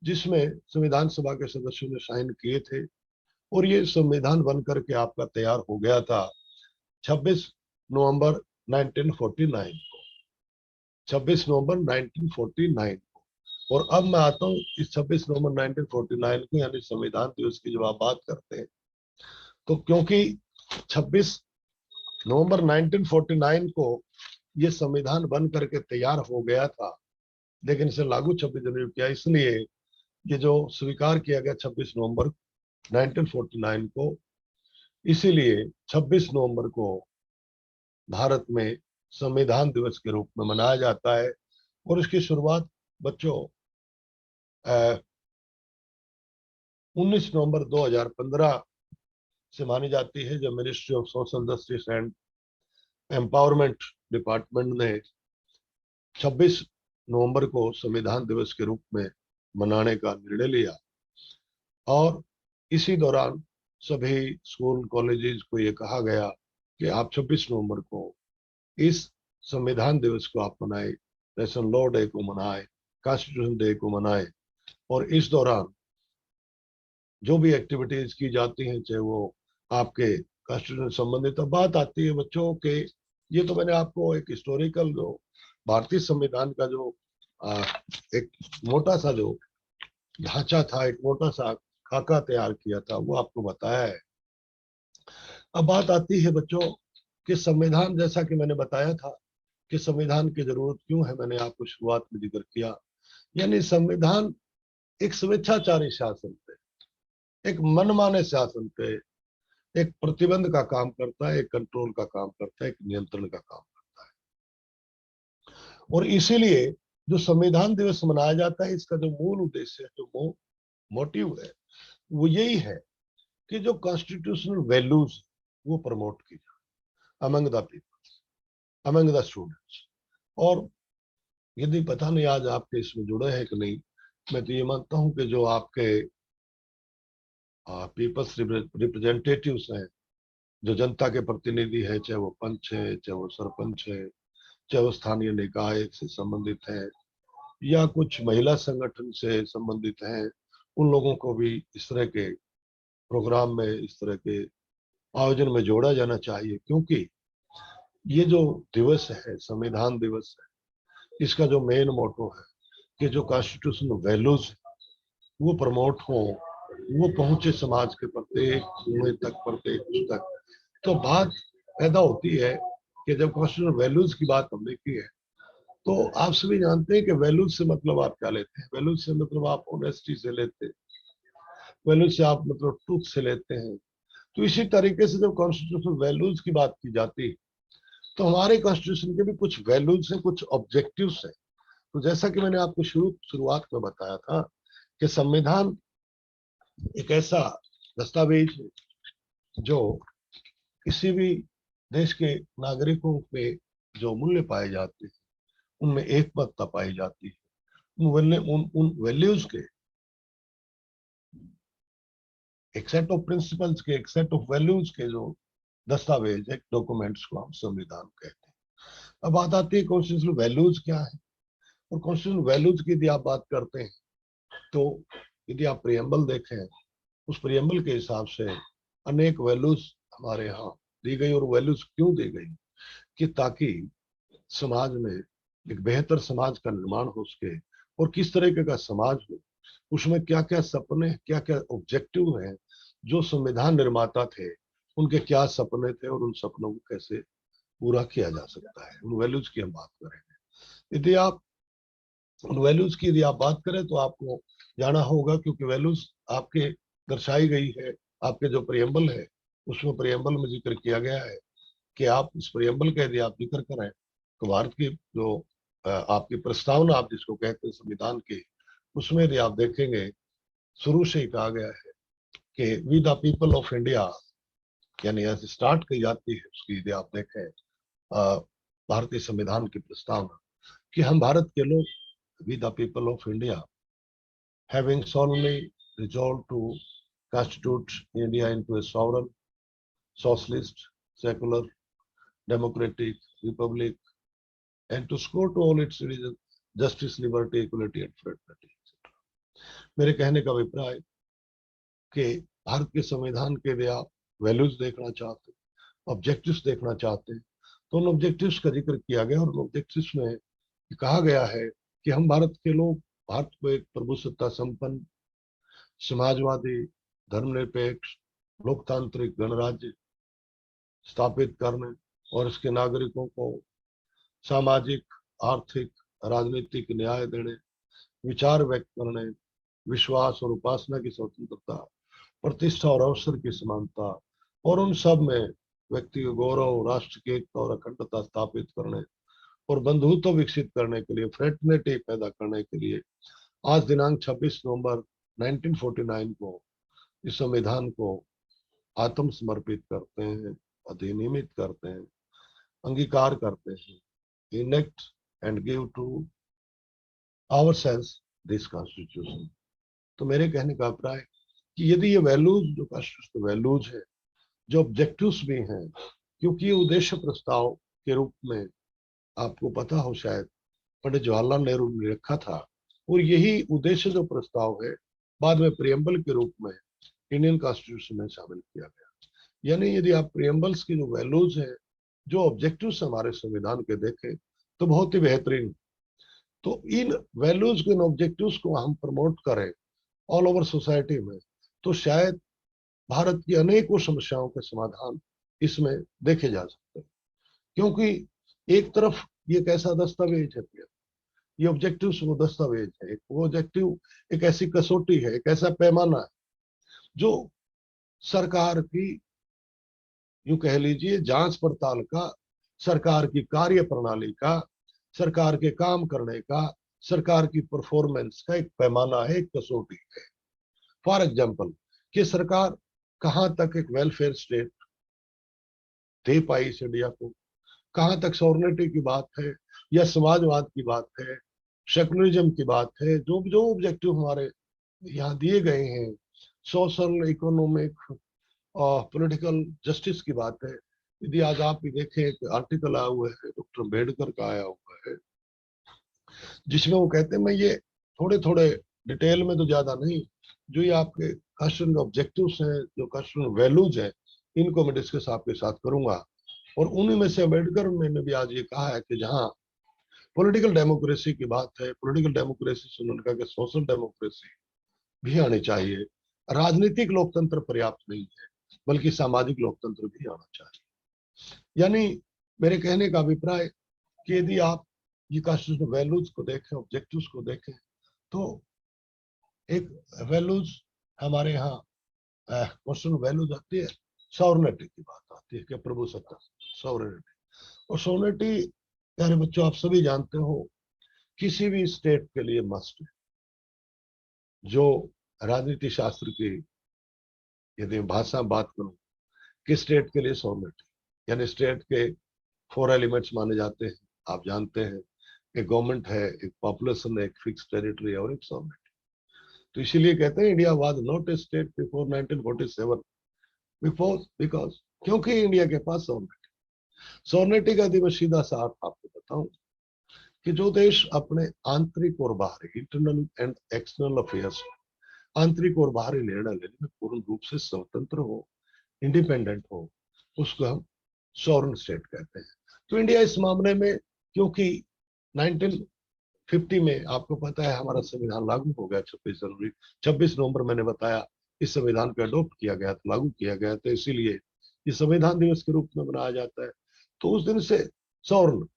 जिसमें संविधान सभा के सदस्यों ने साइन किए थे, और ये संविधान बन करके आपका तैयार हो गया था 26 नवंबर 1949 को, 26 नवंबर 1949 को। और अब मैं आता हूँ इस 26 नवंबर 1949 को, यानी संविधान दिवस की जब आप बात करते हैं, तो क्योंकि 26 नवंबर 1949 को ये संविधान बन करके तैयार हो गया था, लेकिन इसे लागू 26 जनवरी किया, इसलिए ये जो स्वीकार किया गया 26 नवंबर 1949 को, इसीलिए 26 नवंबर को भारत में संविधान दिवस के रूप में मनाया जाता है। और इसकी शुरुआत बच्चों 19 नवंबर 2015 से मानी जाती है, जब ministry of social justice and empowerment department ने 26 नवंबर को संविधान दिवस के रूप में मनाने का निर्णय लिया। और इसी दौरान सभी स्कूल कॉलेजेस को ये कहा गया कि आप 26 नवंबर को इस संविधान दिवस को आप मनाएं, नेशनल लॉ डे को मनाएं, कॉन्स्टिट्यूशन डे को मनाएं। और इस दौरान जो भी एक्टिविटीज की जाती हैं, चाहे वो आपके कॉन्स्टिट्यूशन संबंधित, अब बात आती है बच्चों के, ये तो मैंने आपको एक हिस्टोरिकल जो भारतीय संविधान का जो एक मोटा सा जो ढांचा था, एक मोटा सा खाका तैयार किया था, वो आपको बताया है। अब बात आती है बच्चों कि संविधान, जैसा कि मैंने बताया था कि संविधान की जरूरत क्यों है, मैंने आपको शुरुआत में जिक्र किया। यानी संविधान एक स्वेच्छाचारी शासन पे, एक मनमाने शासन पे, एक प्रतिबंध का काम करता है, एक कंट्रोल का काम करता है, एक नियंत्रण का काम करता है। और इसीलिए जो संविधान दिवस मनाया जाता है, इसका जो मूल उद्देश्य है, जो मोटिव है, वो यही है कि जो कॉन्स्टिट्यूशनल वैल्यूज वो प्रमोट की जाए among the people, among the students. और यदि पता नहीं आज आपके इसमें जुड़े हैं कि नहीं, मैं तो ये मानता हूं कि जो आपके पीपल्स रिप्रेजेंटेटिव्स हैं, जो जनता के प्रतिनिधि है, चाहे वो पंच है, चाहे वो सरपंच है, चाहे वो स्थानीय निकाय से संबंधित है, या कुछ महिला संगठन से संबंधित है, उन लोगों को भी इस तरह के प्रोग्राम में, इस तरह के आयोजन में जोड़ा जाना चाहिए। क्योंकि ये जो दिवस है, संविधान दिवस है, इसका जो मेन मोटो है कि जो कॉन्स्टिट्यूशनल वैल्यूज वो प्रमोट हो, वो पहुंचे समाज के प्रत्येक कोने तक, प्रत्येक तक। तो बात पैदा होती है कि जब कॉन्स्टिट्यूशनल वैल्यूज की बात हमने की है, तो आप सभी जानते हैं कि वैल्यूज से मतलब आप क्या लेते हैं। वैल्यूज से मतलब आप ऑनेस्टी से लेते हैं, वैल्यूज से आप मतलब ट्रूथ से लेते हैं। तो इसी तरीके से जब कॉन्स्टिट्यूशनल वैल्यूज की बात की जाती है, तो हमारे कॉन्स्टिट्यूशन के भी कुछ वैल्यूज हैं, कुछ ऑब्जेक्टिव्स हैं। तो जैसा कि मैंने आपको शुरुआत में बताया था कि संविधान एक ऐसा दस्तावेज है जो किसी भी देश के नागरिकों पे जो मूल्य पाए जाते हैं उनमें एकमतता पाई जाती है। उन वैल्यूज के एक सेट ऑफ प्रिंसिपल्स के, एक सेट ऑफ वैल्यूज के जो दस्तावेज, एक डॉक्यूमेंट्स को हम संविधान कहते हैं। अब बात आती है कॉन्स्टिट्यूशनल वैल्यूज क्या है। और कॉन्स्टिट्यूशनल वैल्यूज की यदि आप बात करते हैं तो यदि आप प्रियम्बल देखें, उस प्रियम्बल के हिसाब से अनेक वैल्यूज हमारे यहाँ दी गई। और वैल्यूज क्यों दी गई कि ताकि समाज में एक बेहतर समाज का निर्माण हो सके। और किस तरीके का समाज हो, उसमें क्या क्या सपने, क्या क्या ऑब्जेक्टिव हैं, जो संविधान निर्माता थे उनके क्या सपने थे और उन सपनों को कैसे पूरा किया जा सकता है। उन वैल्यूज की हम बात करेंगे। यदि आप उन वैल्यूज की यदि आप बात करें तो आपको जाना होगा, क्योंकि वैल्यूज आपके दर्शाई गई है। आपके जो प्रियम्बल है उसमें प्रियम्बल में जिक्र किया गया है कि आप इस प्रियम्बल का यदि आप जिक्र करें तो भारत की जो आपकी प्रस्तावना आप जिसको कहते हैं संविधान की, उसमें यदि आप देखेंगे शुरू से ही कहा गया है कि we the people of India, यानी ऐसे स्टार्ट की जाती है उसकी। यदि आप देखें भारतीय संविधान की प्रस्तावना कि हम भारत के लोग, we the people of India having solemnly resolved to constitute India into a sovereign, socialist, secular, democratic republic, and to score to all its citizens justice, liberty, equality and fraternity. मेरे कहने का अभिप्राय कि भारत के संविधान के लिए आप वैल्यूज देखना चाहते, ऑब्जेक्टिव्स देखना चाहते हैं, तो उन ऑब्जेक्टिव्स का जिक्र किया गया। और उन ऑब्जेक्टिव्स में कहा गया है कि हम भारत के लोग भारत को एक प्रभुसत्ता संपन्न, समाजवादी, धर्मनिरपेक्ष, लोकतांत्रिक गणराज्य स्थापित करने और इसके नागरिकों को सामाजिक, आर्थिक, राजनीतिक न्याय देने, विचार व्यक्त करने, विश्वास और उपासना की स्वतंत्रता, प्रतिष्ठा और अवसर की समानता, और उन सब में व्यक्ति के गौरव, राष्ट्र की एकता और अखंडता स्थापित करने और बंधुत्व विकसित करने के लिए, फ्रेटर्निटी पैदा करने के लिए आज दिनांक 26 नवंबर 1949 को इस संविधान को आत्मसमर्पित करते हैं, अधिनियमित करते हैं, अंगीकार करते हैं, enact and give to ourselves this constitution. तो मेरे कहने का अभिप्राय कि यदि ये वैल्यूज जो कॉन्स्टिट्यूशनल वैल्यूज है, जो ऑब्जेक्टिव्स भी हैं, क्योंकि ये उद्देश्य प्रस्ताव के रूप में आपको पता हो शायद पंडित जवाहरलाल नेहरू ने रखा था, और यही उद्देश्य जो प्रस्ताव है बाद में प्रियम्बल के रूप में इंडियन कॉन्स्टिट्यूशन में शामिल किया गया। यानी यदि आप प्रियम्बल्स की जो वैल्यूज है, जो ऑब्जेक्टिव्स हमारे संविधान के देखें तो बहुत ही बेहतरीन। तो इन वैल्यूज को, इन ऑब्जेक्टिव्स को हम प्रमोट करें ऑल ओवर सोसाइटी में, तो शायद भारत की अनेकों समस्याओं के समाधान इसमें देखे जा सकते हैं। क्योंकि एक तरफ ये कैसा दस्तावेज है, ये ऑब्जेक्टिव वो दस्तावेज है, वो ऑब्जेक्टिव एक ऐसी कसौटी है, एक ऐसा पैमाना है जो सरकार की, यूं कह लीजिए, जांच पड़ताल का, सरकार की कार्य प्रणाली का, सरकार के काम करने का, सरकार की परफॉर्मेंस का एक पैमाना है, एक कसौटी है। फॉर एग्जाम्पल कि सरकार कहां तक एक वेलफेयर स्टेट दे पाई इस इंडिया को, कहां तक सॉवरेनिटी की बात है या समाजवाद की बात है, सेकुलरिज्म की बात है, जो जो ऑब्जेक्टिव हमारे यहाँ दिए गए हैं, सोशल, इकोनॉमिक और पॉलिटिकल जस्टिस की बात है। यदि आज आप भी देखें, एक आर्टिकल आया हुआ है, डॉक्टर अम्बेडकर का आया हुआ है, जिसमें वो कहते हैं, मैं ये थोड़े थोड़े डिटेल में तो ज्यादा नहीं, जो ये आपके कॉन्स्टिट्यूशनल ऑब्जेक्टिव्स हैं, जो कॉन्स्टिट्यूशनल वैल्यूज हैं, इनको मैं डिस्कस आपके साथ करूंगा। और उन्हीं में से अम्बेडकर ने भी आज ये कहा है कि जहां पॉलिटिकल डेमोक्रेसी की बात है, पॉलिटिकल डेमोक्रेसी से उन्होंने कहा कि सोशल डेमोक्रेसी भी आनी चाहिए। राजनीतिक लोकतंत्र पर्याप्त नहीं है, बल्कि सामाजिक लोकतंत्र भी आना चाहिए। यानी मेरे कहने का अभिप्राय कि यदि आप ये कॉन्स्टिट्यूशनल वैल्यूज को देखें, ऑब्जेक्टिव्स को देखें, तो एक वैल्यूज हमारे यहाँ कॉन्स्टिट्यूशनल वैल्यूज आती है, सॉवरेनिटी की बात आती है कि प्रभुसत्ता, सॉवरेनिटी। और सॉवरेनिटी प्यारे बच्चों आप सभी जानते हो किसी भी स्टेट के लिए मस्ट है। जो राजनीति शास्त्र की यदि भाषा में बात करूं कि स्टेट के लिए सॉवरेनिटी, यानी स्टेट के 4 एलिमेंट्स माने जाते हैं। आप जानते हैं एक गवर्नमेंट है, एक पॉपुलेशन है, एक फिक्स टेरिटरी और एक सॉवरेनिटी। तो इसीलिए कहते हैं India was not a state before 1947 because क्योंकि इंडिया के पास सॉवरेनिटी का यदि मैं सीधा सा आपको बताऊं कि जो देश अपने आंतरिक और बाहरी, इंटरनल एंड एक्सटर्नल अफेयर्स, आंतरिक और बाहरी निर्णय लेने में पूर्ण रूप से स्वतंत्र हो, इंडिपेंडेंट हो, उसको हम सॉवरेन स्टेट कहते हैं। तो इंडिया इस मामले में, क्योंकि 1950 में आपको पता है हमारा संविधान लागू हो गया, 26 नवंबर मैंने बताया इस संविधान को अडॉप्ट किया गया, लागू किया गया, तो इसीलिए ये संविधान दिवस के रूप में मनाया जाता है। तो उस दिन से सॉवरेन,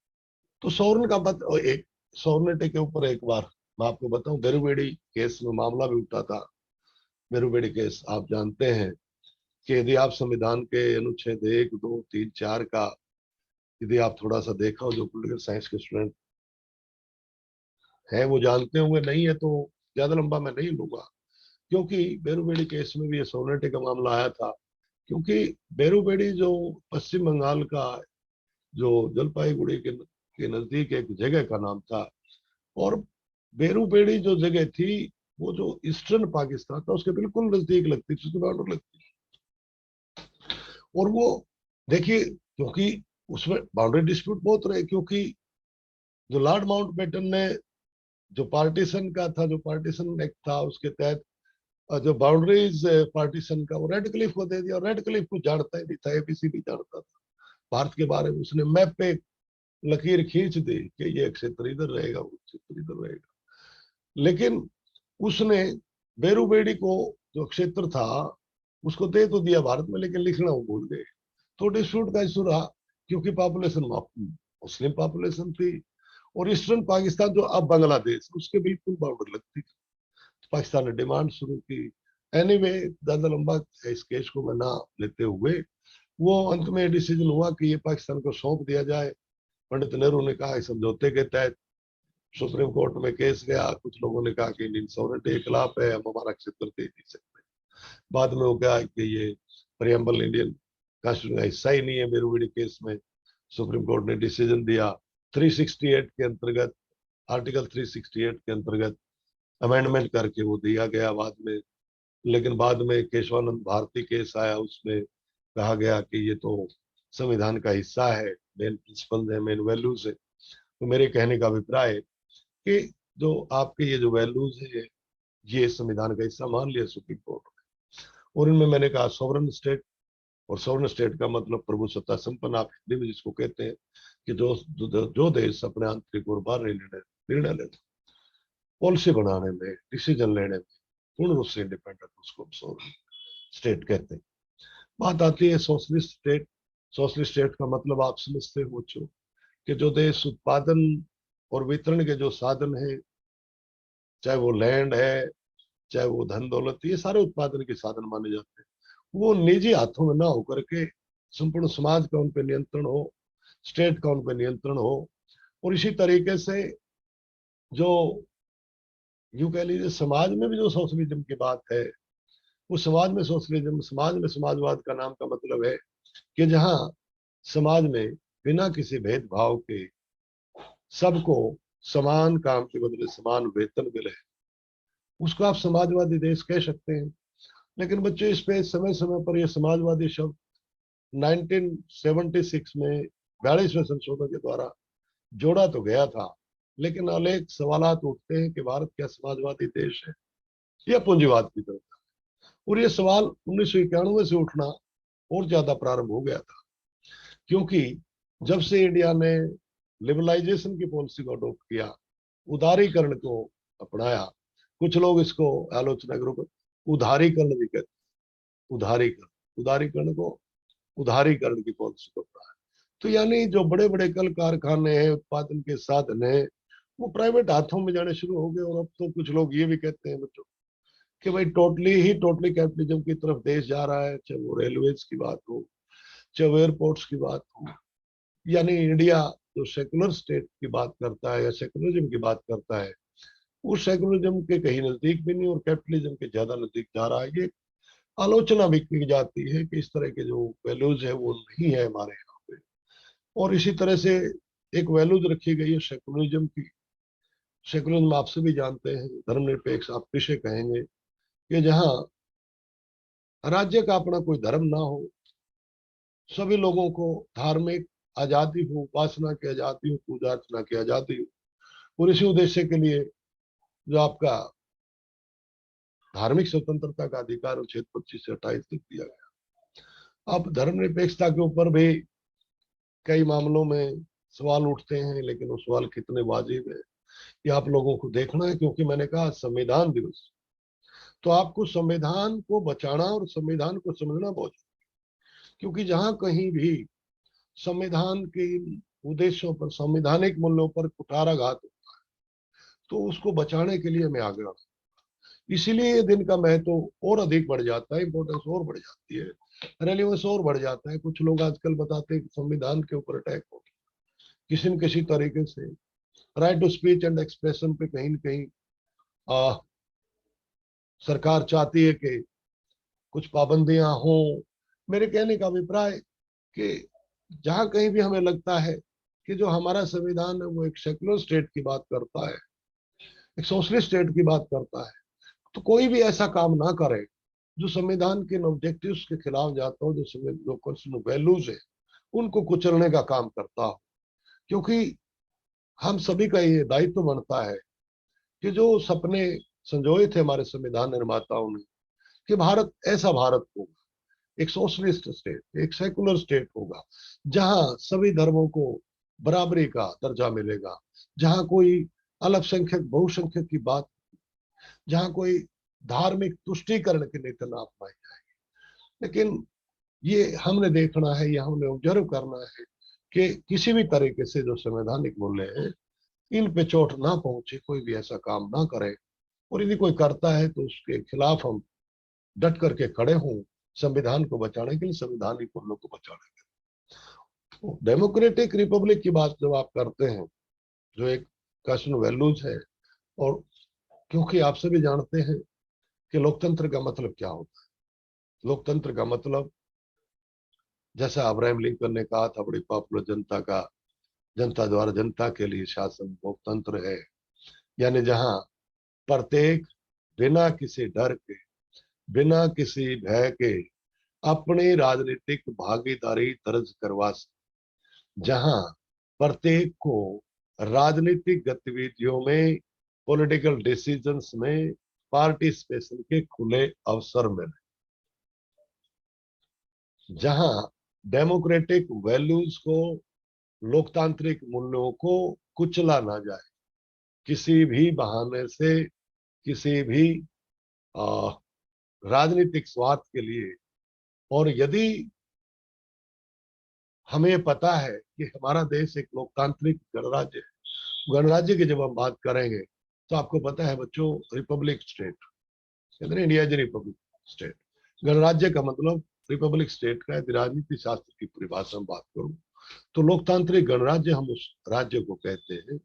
तो सॉवरेन का एक सॉवरेनिटी के ऊपर एक बार मैं आपको बताऊं, बेरुबेड़ी केस में मामला भी उठा था। बेरुबेड़ी केस आप जानते हैं कि यदि आप संविधान के अनुच्छेद 1, 2, 3, 4 का यदि आप थोड़ा सा देखा हो, जो पॉलिटिकल साइंस के स्टूडेंट है वो जानते होंगे, नहीं है तो ज्यादा लंबा मैं नहीं लूंगा। क्योंकि बेरुबेड़ी केस में भी ये सॉवरेनिटी का मामला आया था, क्योंकि बेरुबेड़ी जो पश्चिम बंगाल का जो जलपाईगुड़ी के नजदीक एक जगह का नाम था, और बेरुबेड़ी जो जगह थी वो जो ईस्टर्न पाकिस्तान था उसके बिल्कुल नजदीक लगती थी, उसकी बॉर्डर लगती थी। और वो देखिए, क्योंकि उसमें बाउंड्री डिस्प्यूट बहुत रहे, क्योंकि जो लॉर्ड माउंटबेटन ने जो पार्टीशन का था, जो पार्टीशन एक्ट था, उसके तहत जो बाउंड्रीज पार्टीशन का वो रेड क्लिफ को दे दिया। और रेड क्लिफ को जानता ही नहीं था, एबीसीडी जानता था भारत के बारे में। उसने मैप पे लकीर खींच दी कि ये क्षेत्र इधर रहेगा, वो क्षेत्र इधर रहेगा। लेकिन उसने बेरुबेड़ी को जो क्षेत्र था उसको दे तो दिया भारत में, लेकिन लिखना वो भूल गए। तो डिस्प्यूट का इशू रहा, क्योंकि पॉपुलेशन मुस्लिम पॉपुलेशन थी, और ईस्टर्न पाकिस्तान जो अब बांग्लादेश, उसके बिल्कुल बॉर्डर लगती थी। पाकिस्तान ने डिमांड शुरू की। एनीवे ज्यादा लंबा इस केस को मैं ना लेते हुए, वो अंत में डिसीजन हुआ कि ये पाकिस्तान को सौंप दिया जाए। पंडित नेहरू ने कहा समझौते के तहत सुप्रीम कोर्ट में केस गया। कुछ लोगों ने कहा कि इंडियन सॉवरेनिटी के खिलाफ है, हम हमारा क्षेत्र दे नहीं सकते। बाद में हो गया कि ये प्रियम्बल इंडियन कॉन्स्टिट्यूशन का हिस्सा ही नहीं है। बेरुबेड़ी केस में सुप्रीम कोर्ट ने डिसीजन दिया 368 के अंतर्गत, आर्टिकल 368 के अंतर्गत अमेंडमेंट करके वो दिया गया बाद में। लेकिन बाद में केशवानंद भारती केस आया, उसमें कहा गया कि ये तो संविधान का हिस्सा है, मेन प्रिंसिपल है, मेन वैल्यूज है। तो मेरे कहने का अभिप्राय है कि जो आपके ये जो वैल्यूज है ये संविधान का हिस्सा मान लिया सुप्रीम कोर्ट ने। और इनमें मैंने कहा सॉवरेन स्टेट, और सॉवरेन स्टेट का मतलब प्रभुसत्ता संपन्न, आप हिंदी में जिसको कहते हैं कि जो देश अपने आंतरिक और बाहरी निर्णय लेते, पॉलिसी बनाने में, डिसीजन लेने में पूर्ण रूप से इंडिपेंडेंट, उसको सॉवरेन स्टेट कहते हैं। बात आती है सोशलिस्ट स्टेट। सोशलिस्ट स्टेट का मतलब आप समझते हो बच्चों कि जो देश उत्पादन और वितरण के जो साधन है, चाहे वो लैंड है, चाहे वो धन दौलत, ये सारे उत्पादन के साधन माने जाते हैं, वो निजी हाथों में ना होकर के संपूर्ण समाज का उन पर नियंत्रण हो, स्टेट का उन पर नियंत्रण हो। और इसी तरीके से जो यूं कह लीजिए समाज में भी जो सोशलिज्म की बात है, वो समाज में सोशलिज्म, समाज में समाजवाद का नाम का मतलब है कि जहां समाज में बिना किसी भेदभाव के सबको समान काम के बदले समान वेतन मिले, उसको आप समाजवादी देश कह सकते हैं। लेकिन बच्चों इस पे समय समय पर यह समाजवादी शब्द 1976 में 42वें संशोधन के द्वारा जोड़ा तो गया था, लेकिन अनेक सवालात उठते हैं कि भारत क्या समाजवादी देश है या पूंजीवाद की तरफ है। और ये सवाल 1991 से उठना और ज्यादा प्रारंभ हो गया था, क्योंकि जब से इंडिया ने लिबरलाइजेशन की पॉलिसी को अडॉप्ट किया, उदारीकरण को अपनाया, कुछ लोग इसको आलोचना के रूप में उदारीकरण भी कहते हैं, उदारीकरण को उदारीकरण की पॉलिसी को अपनाया। तो यानी जो बड़े बड़े कल कारखाने हैं, उत्पादन के साधन है, वो प्राइवेट हाथों में जाने शुरू हो गए। और अब तो कुछ लोग ये भी कहते हैं बच्चों कि भाई टोटली कैपिटलिज्म की तरफ देश जा रहा है, चाहे वो रेलवेज की बात हो, चाहे वो एयरपोर्ट्स की बात हो। यानी इंडिया जो सेकुलर स्टेट की बात करता है या सेकुलरिज्म की बात करता है, वो सेकुलरिज्म के कहीं नजदीक भी नहीं और कैपिटलिज्म के ज्यादा नजदीक जा रहा है। ये आलोचना भी की जाती है कि इस तरह के जो वैल्यूज है वो नहीं है हमारे यहाँ पे। और इसी तरह से एक वैल्यूज रखी गई है सेकुलरिज्म की। सेकुलरिज्म आपसे भी जानते हैं, धर्मनिरपेक्ष आप किसे कहेंगे, कि जहाँ राज्य का अपना कोई धर्म ना हो, सभी लोगों को धार्मिक आजादी हो, उपासना की आजादी हो, पूजा अर्चना की आजादी हो। और इसी उद्देश्य के लिए जो आपका धार्मिक स्वतंत्रता का अधिकार अनुच्छेद 25 से 28 तक दिया गया। अब धर्मनिरपेक्षता के ऊपर भी कई मामलों में सवाल उठते हैं, लेकिन वो सवाल कितने वाजिब है ये आप लोगों को देखना है। क्योंकि मैंने कहा संविधान दिवस, तो आपको संविधान को बचाना और संविधान को समझना बहुत, क्योंकि जहां कहीं भी संविधान के उद्देश्यों पर, संवैधानिक मूल्यों पर कुठाराघात होता है, तो उसको बचाने के लिए मैं आगे बढ़ा। इसीलिए ये दिन का महत्व और अधिक बढ़ जाता है, इंपॉर्टेंस और बढ़ जाती है, रेलिवेंस और बढ़ जाता है। कुछ लोग आजकल बताते हैं कि संविधान के ऊपर अटैक हो किसी न किसी तरीके से, right to speech and expression पे कहीं न कहीं सरकार चाहती है कि कुछ पाबंदियां हों। मेरे कहने का अभिप्राय कि जहां कहीं भी हमें लगता है कि जो हमारा संविधान है वो एक सेकुलर स्टेट की बात करता है, एक सोशलिस्ट स्टेट की बात करता है, तो कोई भी ऐसा काम ना करे जो संविधान के ऑब्जेक्टिव्स के खिलाफ जाता हो, जो कॉन्स्टिट्यूशनल वैल्यूज है उनको कुचलने का काम करता हो। क्योंकि हम सभी का ये दायित्व बनता है कि जो सपने संजोए थे हमारे संविधान निर्माताओं ने कि भारत ऐसा भारत होगा, एक सोशलिस्ट स्टेट, एक सेकुलर स्टेट होगा, जहां सभी धर्मों को बराबरी का दर्जा मिलेगा, जहां कोई अल्पसंख्यक बहुसंख्यक की बात, जहां कोई धार्मिक तुष्टीकरण की नीति ना अपनाई जाएगी। लेकिन ये हमने देखना है, ये हमने ऑब्जर्व करना है कि किसी भी तरीके से जो संवैधानिक मूल्य है इन पे चोट ना पहुंचे, कोई भी ऐसा काम ना करे। और यदि कोई करता है तो उसके खिलाफ हम डट करके खड़े हों, संविधान को बचाने के लिए, संवैधानिक मूल्यों को बचाने के लिए। डेमोक्रेटिक रिपब्लिक की बात जब आप करते हैं, जो एक कॉन्स्टिट्यूशनल वैल्यूज है, और क्योंकि आप सभी जानते हैं कि लोकतंत्र का मतलब क्या होता है। लोकतंत्र का मतलब, जैसा अब्राहम लिंकन ने कहा था, बड़ी पॉपुलर, जनता द्वारा जनता के लिए शासन लोकतंत्र है। यानी जहां प्रत्येक बिना किसी डर के, बिना किसी भय के अपनी राजनीतिक भागीदारी दर्ज करवा सके, जहां प्रत्येक को राजनीतिक गतिविधियों में, पॉलिटिकल डिसीजंस में पार्टिसिपेशन के खुले अवसर मिले, जहां डेमोक्रेटिक वैल्यूज को, लोकतांत्रिक मूल्यों को कुचला ना जाए किसी भी बहाने से, किसी भी राजनीतिक स्वार्थ के लिए। और यदि हमें पता है कि हमारा देश एक लोकतांत्रिक गणराज्य है, गणराज्य की जब हम बात करेंगे तो आपको पता है बच्चों, Republic state, India is Republic state. गणराज्य का मतलब रिपब्लिक स्टेट का है। राजनीति शास्त्र की परिभाषा में बात करूं तो लोकतांत्रिक गणराज्य हम उस राज्य को कहते हैं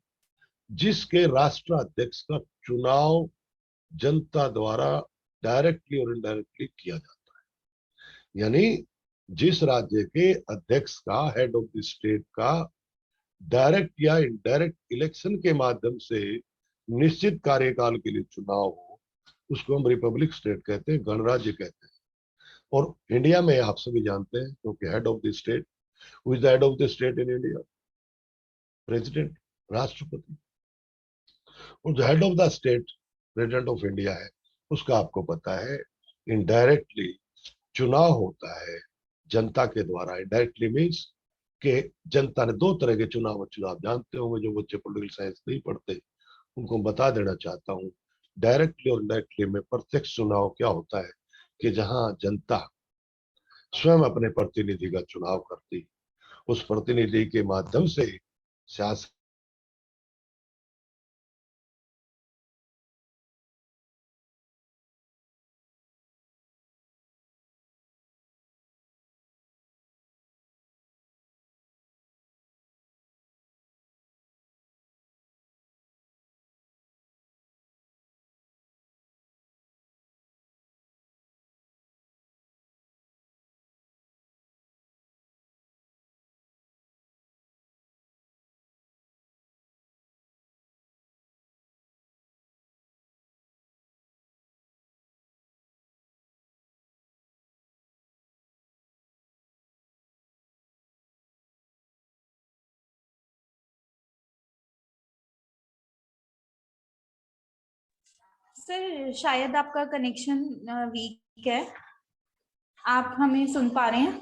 जिसके राष्ट्राध्यक्ष का चुनाव जनता द्वारा डायरेक्टली और इनडायरेक्टली किया जाता है। यानी जिस राज्य के अध्यक्ष का, हेड ऑफ द स्टेट का डायरेक्ट या इनडायरेक्ट इलेक्शन के माध्यम से निश्चित कार्यकाल के लिए चुनाव हो, उसको हम रिपब्लिक स्टेट कहते हैं, गणराज्य कहते हैं। और इंडिया में आप सभी जानते हैं, क्योंकि head of the state, who is the head of the state in India? President, राष्ट्रपति। और जो head of the state, president of India है, उसका आपको पता है इनडायरेक्टली चुनाव होता है जनता के द्वारा। इनडायरेक्टली मीन्स कि जनता ने दो तरह के चुनाव आप जानते होंगे, जो बच्चे पॉलिटिकल साइंस नहीं पढ़ते उनको बता देना चाहता हूँ। डायरेक्टली और इनडायरेक्टली में प्रत्यक्ष चुनाव क्या होता है कि जहां जनता स्वयं अपने प्रतिनिधि का चुनाव करती, उस प्रतिनिधि के माध्यम से शासन सर शायद आपका कनेक्शन वीक है, आप हमें सुन पा रहे हैं?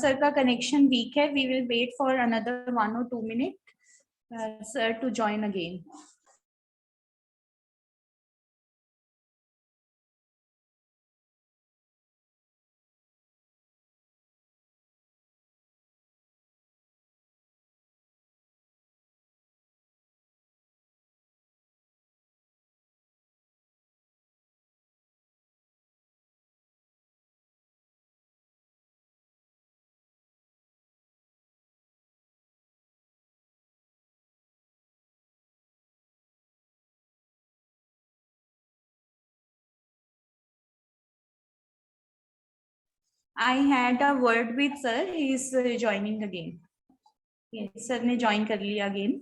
सर का कनेक्शन वीक है, we will wait for another 1 or 2 minutes sir to join again. I had a word with sir, he is joining again. Yes, sir ने join कर लिया again.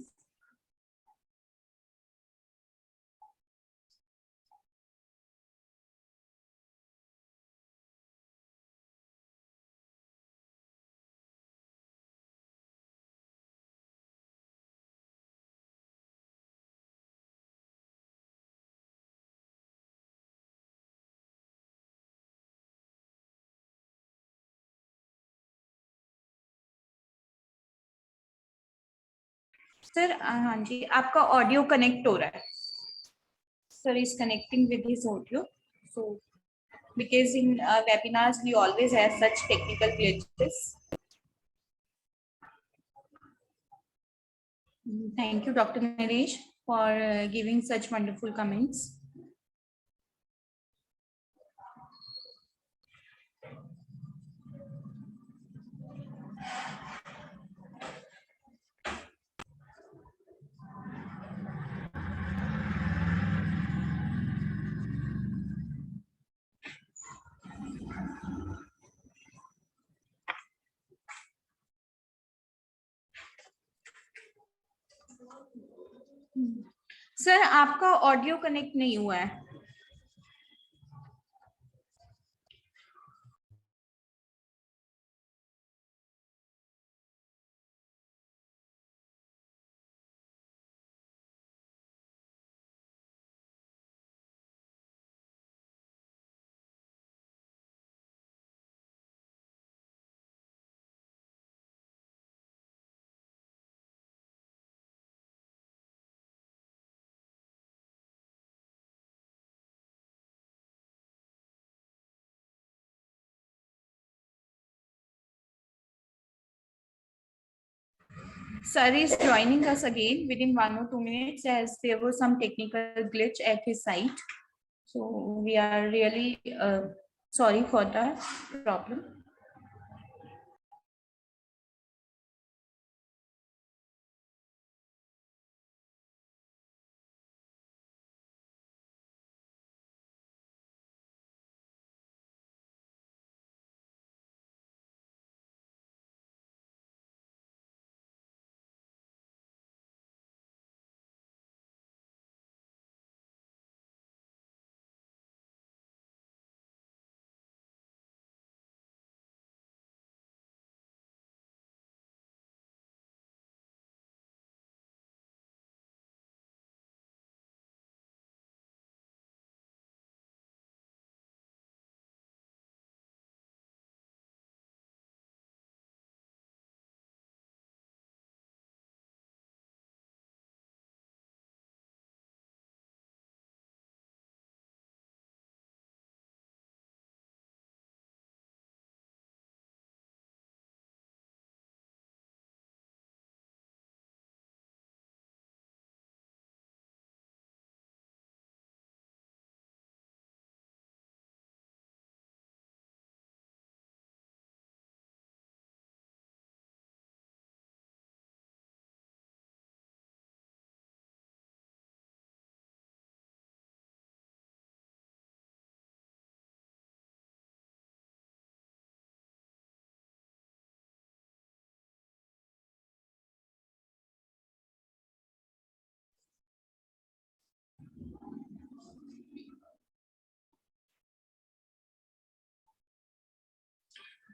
सर हाँ जी, आपका ऑडियो कनेक्ट हो रहा है। Sir is connecting with his audio, so because in webinars we always have such technical glitches. Thank you, Dr. Naresh, for giving such wonderful comments. Sir आपका audio connect नहीं हुआ है। Sir is joining us again within 1 or 2 minutes as there was some technical glitch at his site. So we are really sorry for the problem.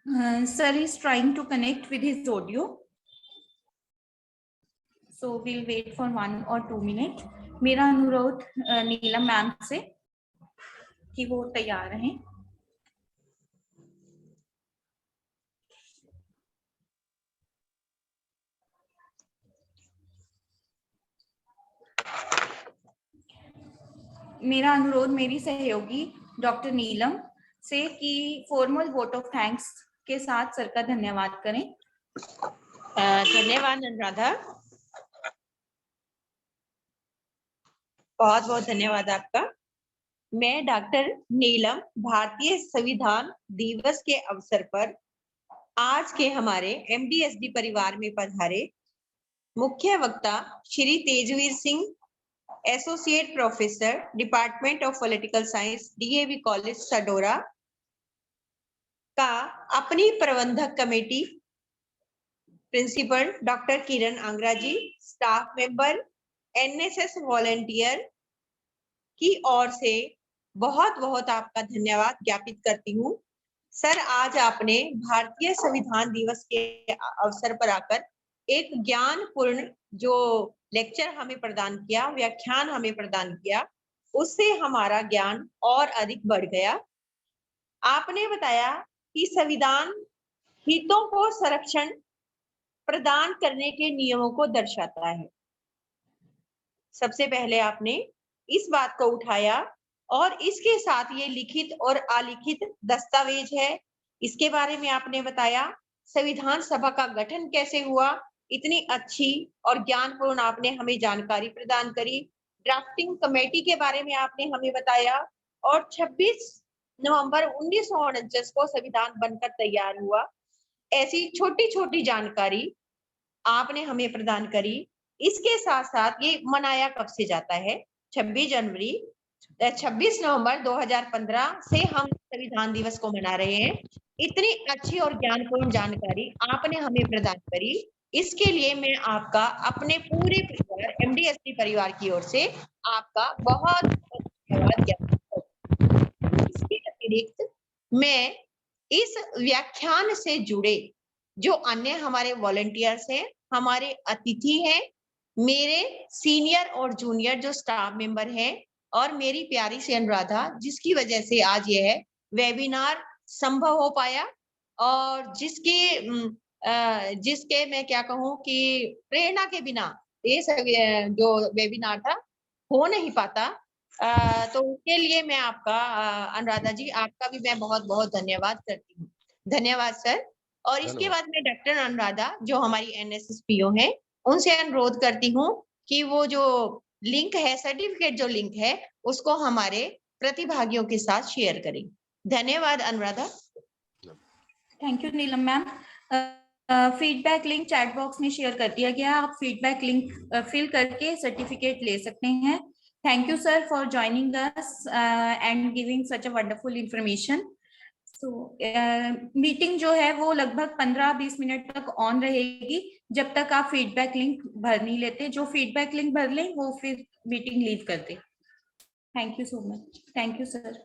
Sir is trying to connect with his audio. So we'll wait for 1 or 2 minutes. मेरा अनुरोध नीलम ma'am से कि वो तैयार रहें. मेरा अनुरोध मेरी सहयोगी डॉक्टर नीलम से कि फॉर्मल वोट ऑफ थैंक्स के साथ सर का धन्यवाद करें. धन्यवाद अनुराधा, बहुत बहुत धन्यवाद आपका. मैं डॉक्टर नीलम भारतीय संविधान दिवस के अवसर पर आज के हमारे MDSD परिवार में पधारे मुख्य वक्ता Shri Tejveer Singh, associate professor department of political science, DAV college Sadhaura का अपनी प्रबंधक committee, principal doctor Kiran Angra ji, staff member, NSS volunteer की ओर से बहुत बहुत आपका धन्यवाद ज्ञापित करती हूँ. सर, आज आपने भारतीय संविधान दिवस के अवसर पर आकर एक ज्ञानपूर्ण जो लेक्चर हमें प्रदान किया, व्याख्यान हमें प्रदान किया, उससे हमारा ज्ञान और अधिक बढ़ गया. आपने बताया कि संविधान हितों को संरक्षण प्रदान करने के नियमों को दर्शाता है. सबसे पहले आपने इस बात को उठाया और इसके साथ ये लिखित और अलिखित दस्तावेज है, इसके बारे में आपने बताया. संविधान सभा का गठन कैसे हुआ, इतनी अच्छी और ज्ञानपूर्ण आपने हमें जानकारी प्रदान करी. ड्राफ्टिंग कमेटी के बारे में आपने हमें बताया और 26 नवंबर 1949 को संविधान बनकर तैयार हुआ. ऐसी छोटी छोटी जानकारी आपने हमें प्रदान करी. इसके साथ साथ ये मनाया कब से जाता है, 26 नवंबर 2015 से हम संविधान दिवस को मना रहे हैं. इतनी अच्छी और ज्ञानपूर्ण जानकारी आपने हमें प्रदान करी, इसके लिए मैं आपका अपने पूरे परिवार MDSD परिवार की ओर से आपका बहुत बहुत धन्यवाद ज्ञापित करती हूं. इसके अतिरिक्त मैं इस व्याख्यान से जुड़े जो अन्य हमारे वॉलंटियर्स हैं, हमारे अतिथि हैं, मेरे सीनियर और जूनियर जो स्टाफ मेंबर हैं और मेरी प्यारी सी अनुराधा, जिसकी वजह से आज यह वेबिनार संभव हो पाया और जिसके मैं क्या कहूँ कि प्रेरणा के बिना ये जो वेबिनार था हो नहीं पाता. तो उसके लिए मैं आपका अनुराधा जी, आपका भी मैं बहुत बहुत धन्यवाद करती हूँ. धन्यवाद सर. और इसके बाद मैं डॉक्टर अनुराधा जो हमारी NSS PO है, उनसे अनुरोध करती हूँ कि वो जो लिंक है, सर्टिफिकेट जो लिंक है, उसको हमारे प्रतिभागियों के साथ शेयर करें. धन्यवाद Anuradha. Thank you Neelam ma'am. Feedback link chat box में शेयर कर दिया गया, आप फीडबैक लिंक फिल करके सर्टिफिकेट ले सकते हैं. Thank you sir for joining us and giving such a wonderful information. तो मीटिंग जो है वो लगभग 15-20 मिनट तक ऑन रहेगी जब तक आप फीडबैक लिंक भर नहीं लेते. जो फीडबैक लिंक भर लें वो फिर मीटिंग लीव कर दे. Thank you so much. Thank you sir.